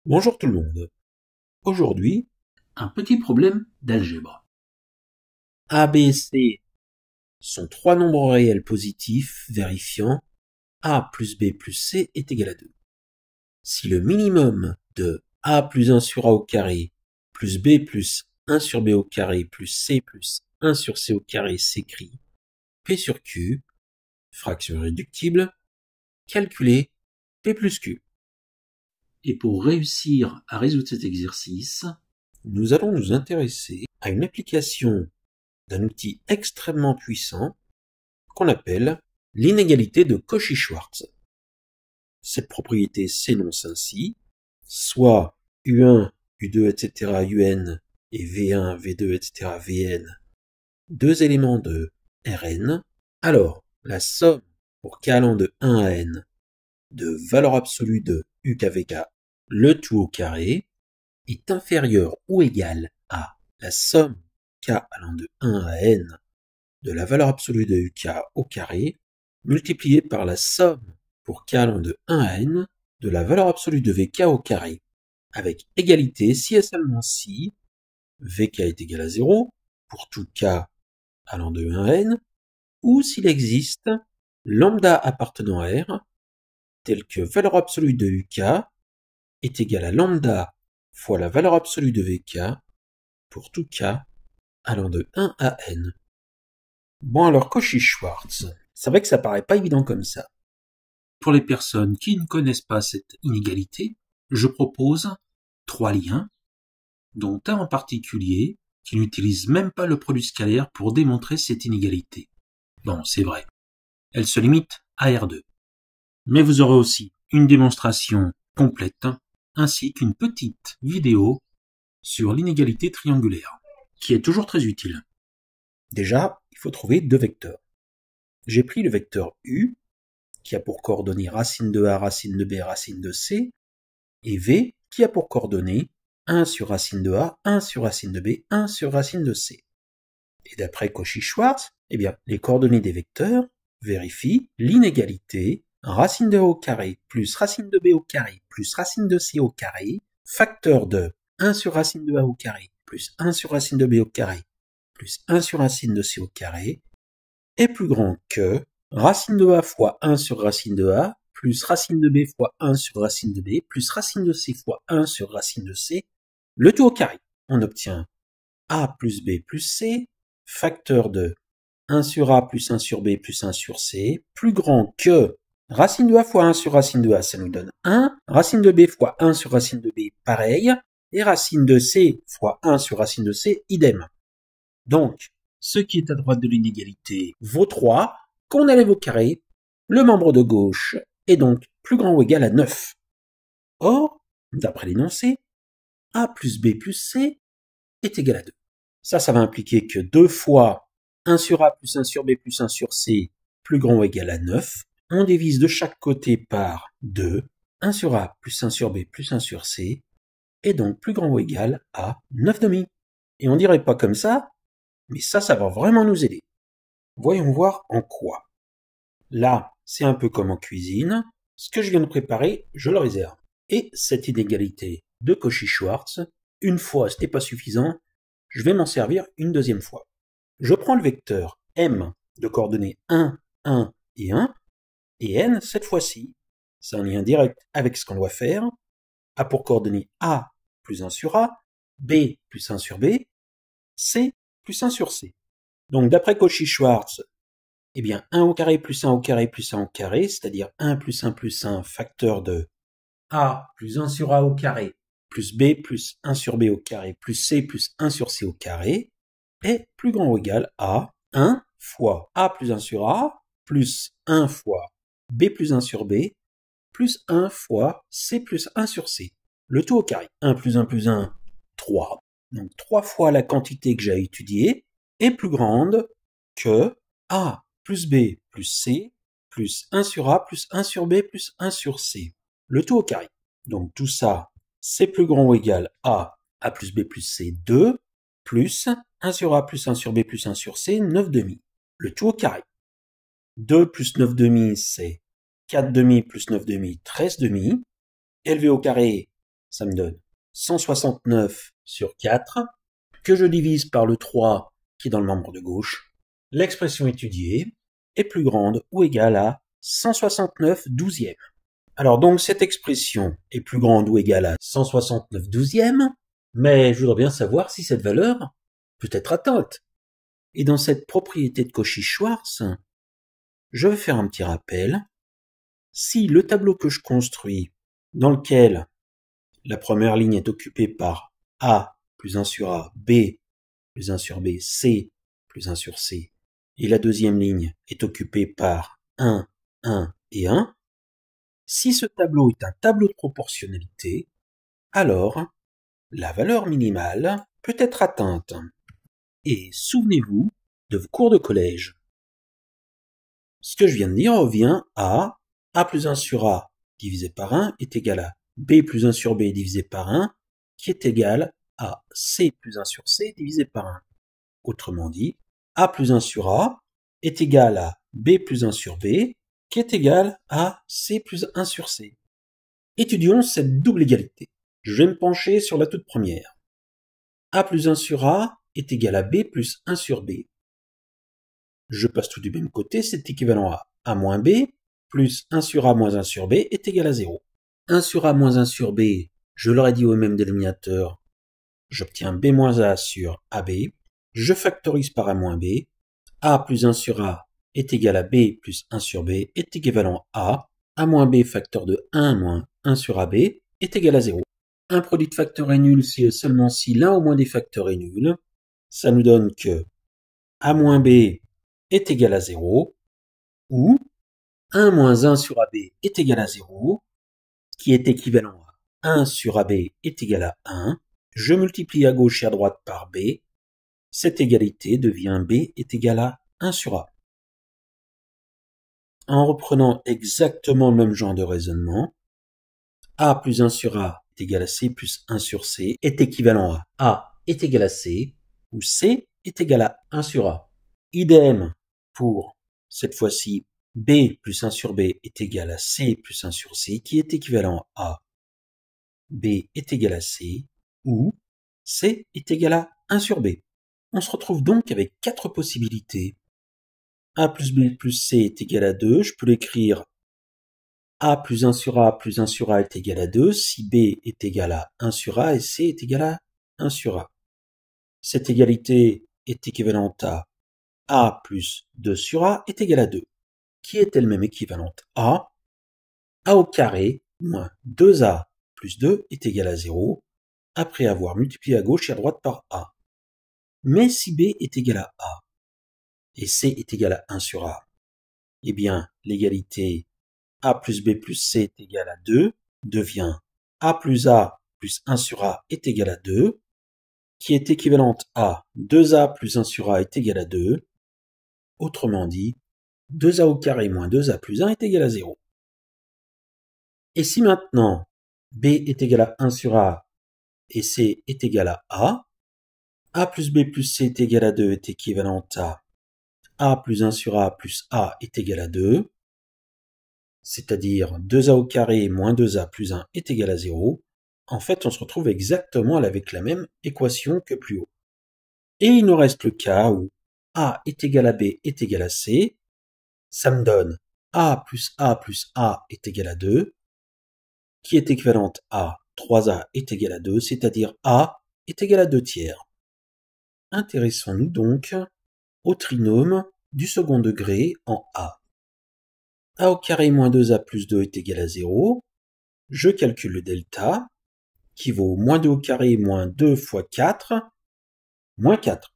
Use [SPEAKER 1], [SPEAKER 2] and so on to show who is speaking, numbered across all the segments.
[SPEAKER 1] Bonjour tout le monde. Aujourd'hui,
[SPEAKER 2] Un petit problème d'algèbre.
[SPEAKER 1] A, B et C sont trois nombres réels positifs vérifiant A plus B plus C est égal à 2. Si le minimum de A plus 1 sur A au carré plus B plus 1 sur B au carré plus C plus 1 sur C au carré s'écrit P sur Q, fraction irréductible, calculer P plus Q.
[SPEAKER 2] Et pour réussir à résoudre cet exercice,
[SPEAKER 1] nous allons nous intéresser à une application d'un outil extrêmement puissant qu'on appelle l'inégalité de Cauchy-Schwarz. Cette propriété s'énonce ainsi, soit U1, U2, etc. UN et V1, V2, etc. VN, deux éléments de Rn, alors la somme pour k allant de 1 à n de valeur absolue de UKVK, le tout au carré, est inférieure ou égale à la somme k allant de 1 à n de la valeur absolue de UK au carré, multipliée par la somme pour k allant de 1 à n de la valeur absolue de VK au carré, avec égalité si et seulement si VK est égal à 0 pour tout k allant de 1 à n, ou s'il existe lambda appartenant à R, tel que valeur absolue de UK est égale à lambda fois la valeur absolue de VK pour tout k allant de 1 à n. Bon alors Cauchy-Schwarz, c'est vrai que ça paraît pas évident comme ça.
[SPEAKER 2] pour les personnes qui ne connaissent pas cette inégalité, je propose 3 liens, dont un en particulier qui n'utilise même pas le produit scalaire pour démontrer cette inégalité. Bon, c'est vrai. Elle se limite à R2. Mais vous aurez aussi une démonstration complète, ainsi qu'une petite vidéo sur l'inégalité triangulaire, qui est toujours très utile.
[SPEAKER 1] Déjà, il faut trouver deux vecteurs. J'ai pris le vecteur U, qui a pour coordonnées racine de A, racine de B, racine de C, et V, qui a pour coordonnées 1 sur racine de A, 1 sur racine de B, 1 sur racine de C. Et d'après Cauchy-Schwarz, les coordonnées des vecteurs vérifient l'inégalité racine de A au carré plus racine de B au carré plus racine de C au carré, facteur de 1 sur racine de A au carré plus 1 sur racine de B au carré plus 1 sur racine de C au carré est plus grand que racine de A fois 1 sur racine de A plus racine de B fois 1 sur racine de B plus racine de C fois 1 sur racine de C, le tout au carré. On obtient A plus B plus C, facteur de 1 sur A plus 1 sur B plus 1 sur C, plus grand que racine de A fois 1 sur racine de A, ça nous donne 1, racine de B fois 1 sur racine de B, pareil, et racine de C fois 1 sur racine de C, idem. Donc,
[SPEAKER 2] Ce qui est à droite de l'inégalité
[SPEAKER 1] vaut 3, qu'on enlève au carré, le membre de gauche est donc plus grand ou égal à 9. Or, d'après l'énoncé, A plus B plus C est égal à 2. Ça va impliquer que 2 fois 1 sur A plus 1 sur B plus 1 sur C plus grand ou égal à 9. On divise de chaque côté par 2. 1 sur A plus 1 sur B plus 1 sur C est donc plus grand ou égal à 9 demi. Et on dirait pas comme ça, mais ça va vraiment nous aider. Voyons voir en quoi. Là, c'est un peu comme en cuisine. Ce que je viens de préparer, je le réserve. Et cette inégalité de Cauchy-Schwarz, une fois c'était pas suffisant, je vais m'en servir une deuxième fois. Je prends le vecteur M de coordonnées 1, 1 et 1, et N, cette fois-ci, c'est un lien direct avec ce qu'on doit faire, a pour coordonnées A plus 1 sur A, B plus 1 sur B, C plus 1 sur C. Donc d'après Cauchy-Schwarz, 1 au carré plus 1 au carré plus 1 au carré, c'est-à-dire 1 plus 1 plus 1, facteur de A plus 1 sur A au carré, plus B plus 1 sur B au carré, plus C plus 1 sur C au carré, est plus grand ou égal à 1 fois A plus 1 sur A, plus 1 fois B plus 1 sur B, plus 1 fois C plus 1 sur C. Le tout au carré. 1 plus 1 plus 1, 3. Donc 3 fois la quantité que j'ai étudiée est plus grande que A plus B plus C plus 1 sur A plus 1 sur B plus 1 sur C. Le tout au carré. Donc tout ça, c'est plus grand ou égal à A plus B plus C, 2, plus 1 sur A plus 1 sur B plus 1 sur C, 9 demi. Le tout au carré. 2 plus 9 demi, c'est 4 demi plus 9 demi, 13 demi. Élevé au carré, ça me donne 169 sur 4, que je divise par le 3 qui est dans le membre de gauche. L'expression étudiée est plus grande ou égale à 169 douzièmes. Alors donc cette expression est plus grande ou égale à 169 douzièmes, mais je voudrais bien savoir si cette valeur peut être atteinte. Et dans cette propriété de Cauchy-Schwarz, je vais faire un petit rappel. Si le tableau que je construis, dans lequel la première ligne est occupée par A plus 1 sur A, B plus 1 sur B, C plus 1 sur C, et la deuxième ligne est occupée par 1, 1 et 1, si ce tableau est un tableau de proportionnalité, alors la valeur minimale peut être atteinte. Et souvenez-vous de vos cours de collège. Ce que je viens de dire revient à A plus 1 sur A divisé par 1 est égal à B plus 1 sur B divisé par 1, qui est égal à C plus 1 sur C divisé par 1. Autrement dit, A plus 1 sur A est égal à B plus 1 sur B, qui est égal à C plus 1 sur C. Étudions cette double égalité. Je vais me pencher sur la toute première. A plus 1 sur A est égal à B plus 1 sur B. Je passe tout du même côté, c'est équivalent à A moins B, plus 1 sur A moins 1 sur B est égal à 0. 1 sur A moins 1 sur B, je l'aurais dit au même dénominateur, j'obtiens B moins A sur AB, je factorise par A moins B, A plus 1 sur A est égal à B plus 1 sur B est équivalent à A moins B facteur de 1 moins 1 sur AB est égal à 0. Un produit de facteurs est nul si et seulement si l'un au moins des facteurs est nul. Ça nous donne que A moins B est égal à 0, ou 1 moins 1 sur AB est égal à 0, qui est équivalent à 1 sur AB est égal à 1. Je multiplie à gauche et à droite par B. Cette égalité devient B est égal à 1 sur A. En reprenant exactement le même genre de raisonnement, A plus 1 sur A est égal à C plus 1 sur C est équivalent à A est égal à C, où C est égal à 1 sur A. Idem pour, cette fois-ci, B plus 1 sur B est égal à C plus 1 sur C, qui est équivalent à B est égal à C, où C est égal à 1 sur B. On se retrouve donc avec 4 possibilités. A plus B plus C est égal à 2, je peux l'écrire A plus 1 sur A plus 1 sur A est égal à 2, si B est égal à 1 sur A et C est égal à 1 sur A. Cette égalité est équivalente à A plus 2 sur A est égal à 2, qui est elle-même équivalente à A au carré moins 2A plus 2 est égal à 0, après avoir multiplié à gauche et à droite par A. Mais si B est égal à A, et C est égal à 1 sur A, eh bien, l'égalité A plus B plus C est égal à 2 devient A plus 1 sur A est égal à 2, qui est équivalente à 2A plus 1 sur A est égal à 2. Autrement dit, 2A au carré moins 2A plus 1 est égal à 0. Et si maintenant B est égal à 1 sur A et C est égal à A plus B plus C est égal à 2 est équivalent à A plus 1 sur A plus A est égal à 2, c'est-à-dire 2A au carré moins 2A plus 1 est égal à 0, en fait on se retrouve exactement avec la même équation que plus haut. Et il nous reste le cas où A est égal à B est égal à C, ça me donne A plus A est égal à 2, qui est équivalente à 3A est égal à 2, c'est-à-dire A est égal à 2 tiers. Intéressons-nous donc au trinôme du second degré en A. A au carré moins 2A plus 2 est égal à 0. Je calcule le delta, qui vaut moins 2 au carré moins 2 fois 4, moins 4.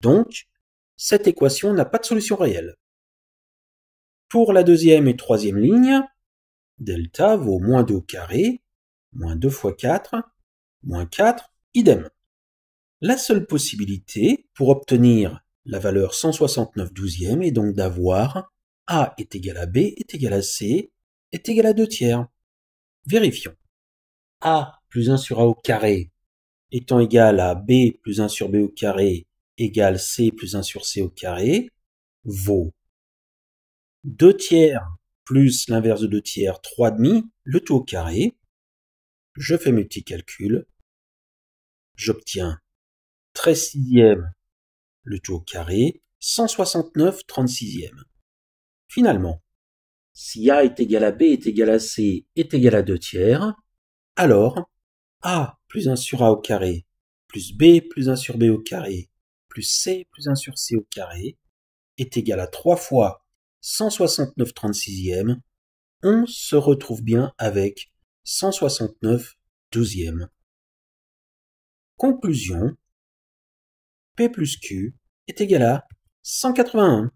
[SPEAKER 1] Donc, cette équation n'a pas de solution réelle. Pour la deuxième et troisième ligne, delta vaut moins 2 au carré, moins 2 fois 4, moins 4, idem. La seule possibilité pour obtenir la valeur 169 douzièmes est donc d'avoir A est égal à B est égal à C est égal à 2 tiers. Vérifions. A plus 1 sur A au carré étant égal à B plus 1 sur B au carré égale C plus 1 sur C au carré vaut 2 tiers plus l'inverse de 2 tiers, 3 demi, le tout au carré. je fais mes petits calculs, j'obtiens 13 sixièmes le tout au carré, 169 36e. Finalement, si A est égal à B est égal à C est égal à 2 tiers, alors A plus 1 sur A au carré, plus B plus 1 sur B au carré, plus C plus 1 sur C au carré, est égal à 3 fois 169 36e, on se retrouve bien avec 169 12e. Conclusion, P plus Q est égal à 181.